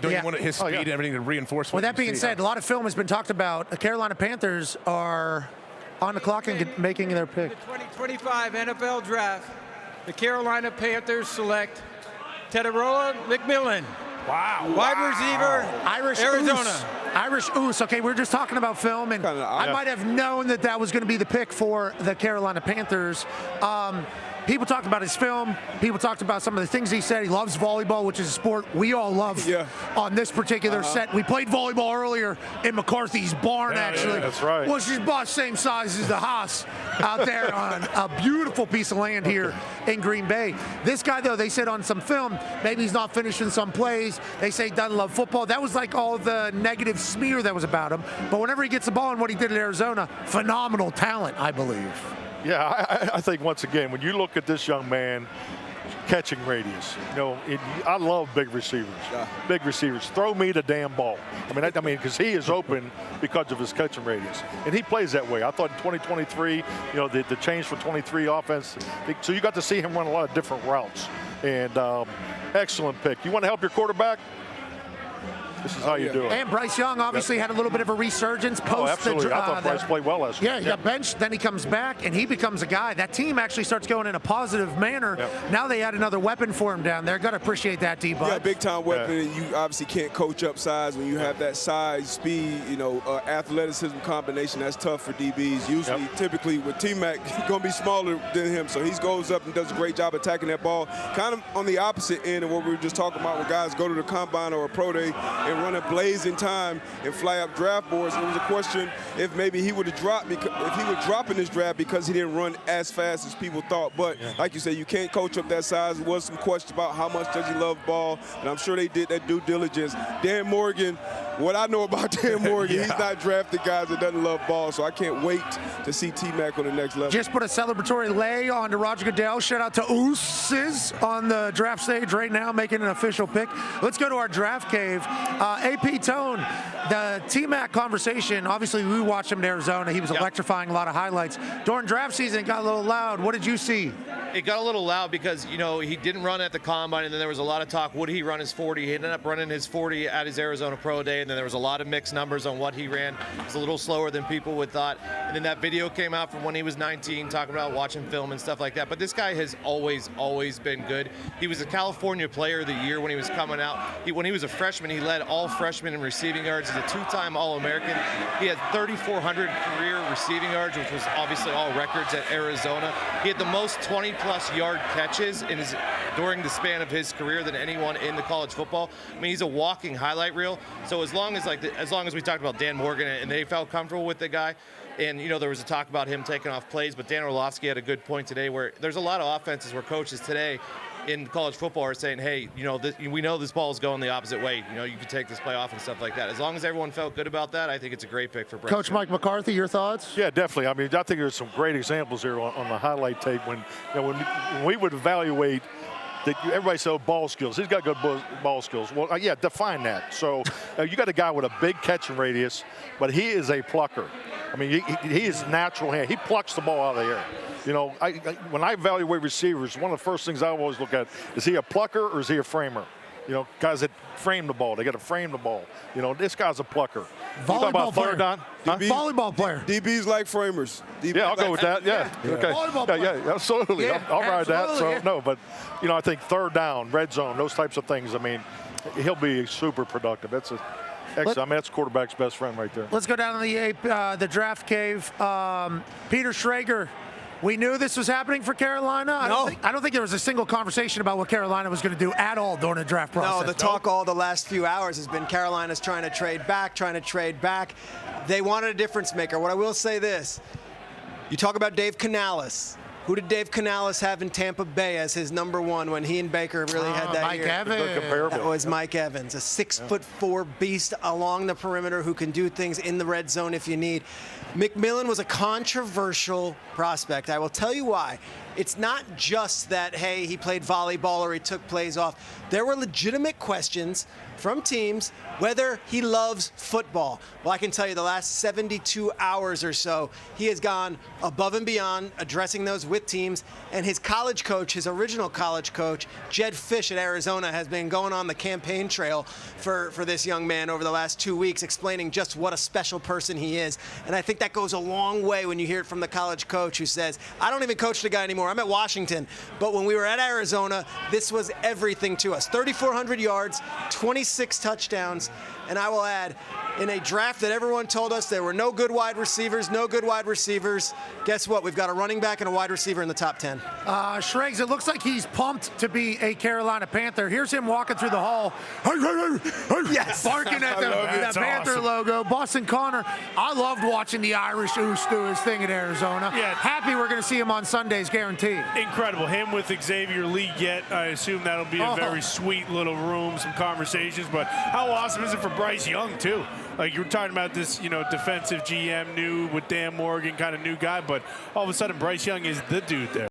Don't you want his speed and everything to reinforce what With that being said, a lot of film has been talked about. The Carolina Panthers are on the clock and making their pick. The 2025 NFL Draft, the Carolina Panthers select Tetairoa McMillan. Wow. Wide receiver, Irish Arizona. Irish Oos. Okay, we're just talking about film, and I might have known that was going to be the pick for the Carolina Panthers. People talked about his film. People talked about some of the things he said. He loves volleyball, which is a sport we all love on this particular set. We played volleyball earlier in McCarthy's barn, actually. Yeah, that's right. Which is about same size as the Haas out there on a beautiful piece of land here in Green Bay. This guy, though, they said on some film, maybe he's not finishing some plays. They say he doesn't love football. That was like all the negative smear that was about him. But whenever he gets the ball and what he did at Arizona, phenomenal talent, I believe. Yeah, I think once again, when you look at this young man, catching radius, I love big receivers. Big receivers. Throw me the damn ball. I mean, because he is open because of his catching radius, and he plays that way. I thought in 2023, the change for 23 offense. So you got to see him run a lot of different routes, and excellent pick. You want to help your quarterback? This is how you do it. And Bryce Young obviously had a little bit of a resurgence post absolutely. I thought Bryce played well last year. Yeah, he got benched, then he comes back, and he becomes a guy. That team actually starts going in a positive manner. Now they add another weapon for him down there. Got to appreciate that, D-Bud. Yeah, big-time weapon. And you obviously can't coach up size when you have that size, speed, athleticism combination. That's tough for DBs. Usually, typically, with T-Mac, he's going to be smaller than him. So he goes up and does a great job attacking that ball. Kind of on the opposite end of what we were just talking about, where guys go to the combine or a pro day and run a blazing time and fly up draft boards. It was a question if maybe he would have dropped, if he would drop in this draft because he didn't run as fast as people thought. But like you said, you can't coach up that size. There was some question about how much does he love ball, and I'm sure they did that due diligence. Dan Morgan, what I know about Dan Morgan, he's not drafted guys that doesn't love ball, so I can't wait to see T-Mac on the next level. Just put a celebratory lay on to Roger Goodell. Shout out to Ooses on the draft stage right now, making an official pick. Let's go to our draft cave. AP Tone, the T-Mac conversation, obviously we watched him in Arizona. He was electrifying, a lot of highlights. During draft season, it got a little loud. What did you see? It got a little loud because, he didn't run at the combine, and then there was a lot of talk, would he run his 40? He ended up running his 40 at his Arizona Pro Day, and then there was a lot of mixed numbers on what he ran. It was a little slower than people would thought. And then that video came out from when he was 19, talking about watching film and stuff like that. But this guy has always been good. He was a California Player of the Year when he was coming out. When he was a freshman, he led all freshmen in receiving yards. He's a two-time All-American. He had 3,400 career receiving yards, which was obviously all records at Arizona. He had the most 20-plus yard catches during the span of his career than anyone in the college football. I mean, he's a walking highlight reel. So as long as we talked about Dan Morgan and they felt comfortable with the guy, and there was a talk about him taking off plays, but Dan Orlovsky had a good point today where there's a lot of offenses where coaches today in college football are saying, hey, we know this ball is going the opposite way. You can take this play off and stuff like that. As long as everyone felt good about that, I think it's a great pick for Bryce. Coach Mike McCarthy, your thoughts? Yeah, definitely. I mean, I think there's some great examples here on the highlight tape when we would evaluate. Everybody said ball skills. He's got good ball skills. Well, define that. So you got a guy with a big catching radius, but he is a plucker. I mean, he is natural hand. He plucks the ball out of the air. When I evaluate receivers, one of the first things I always look at, is he a plucker or is he a framer? Guys that frame the ball, they got to frame the ball. This guy's a plucker. Volleyball player. Third down? Volleyball player. DBs like framers. I'll go with that. Yeah. Okay. Volleyball player. Yeah, absolutely. Yeah, I'll ride that. So yeah. no, but I think third down, red zone, those types of things. I mean, he'll be super productive. That's that's quarterback's best friend right there. Let's go down to the draft cave. Peter Schrager. We knew this was happening for Carolina. I don't think there was a single conversation about what Carolina was going to do at all during the draft process. No, the talk all the last few hours has been Carolina's trying to trade back. They wanted a difference maker. What I will say this, you talk about Dave Canales. Who did Dave Canales have in Tampa Bay as his number one when he and Baker really had that Mike year? Evans. That was Mike Evans, a 6'4" beast along the perimeter who can do things in the red zone if you need. McMillan was a controversial prospect. I will tell you why. It's not just that, hey, he played volleyball or he took plays off. There were legitimate questions from teams whether he loves football. Well, I can tell you the last 72 hours or so, he has gone above and beyond addressing those with teams. And his college coach, his original college coach, Jed Fish at Arizona, has been going on the campaign trail for this young man over the last 2 weeks, explaining just what a special person he is. And I think that goes a long way when you hear it from the college coach who says, I don't even coach the guy anymore. I'm at Washington. But when we were at Arizona, this was everything to us. 3,400 yards, 26 touchdowns. And I will add, in a draft that everyone told us there were no good wide receivers, guess what? We've got a running back and a wide receiver in the top 10. Shregs, it looks like he's pumped to be a Carolina Panther. Here's him walking through the hall. Yes. Barking at the Panther awesome. logo. Boston Connor, I loved watching the Irish Oos do his thing at Arizona. Yeah. Happy we're going to see him on Sundays, guaranteed. Incredible. Him with Xavier Leggett, I assume that'll be a very sweet little room, some conversations. But how awesome is it for Bryce Young, too? Like, you were talking about this, defensive GM, new with Dan Morgan, kind of new guy. But all of a sudden, Bryce Young is the dude there.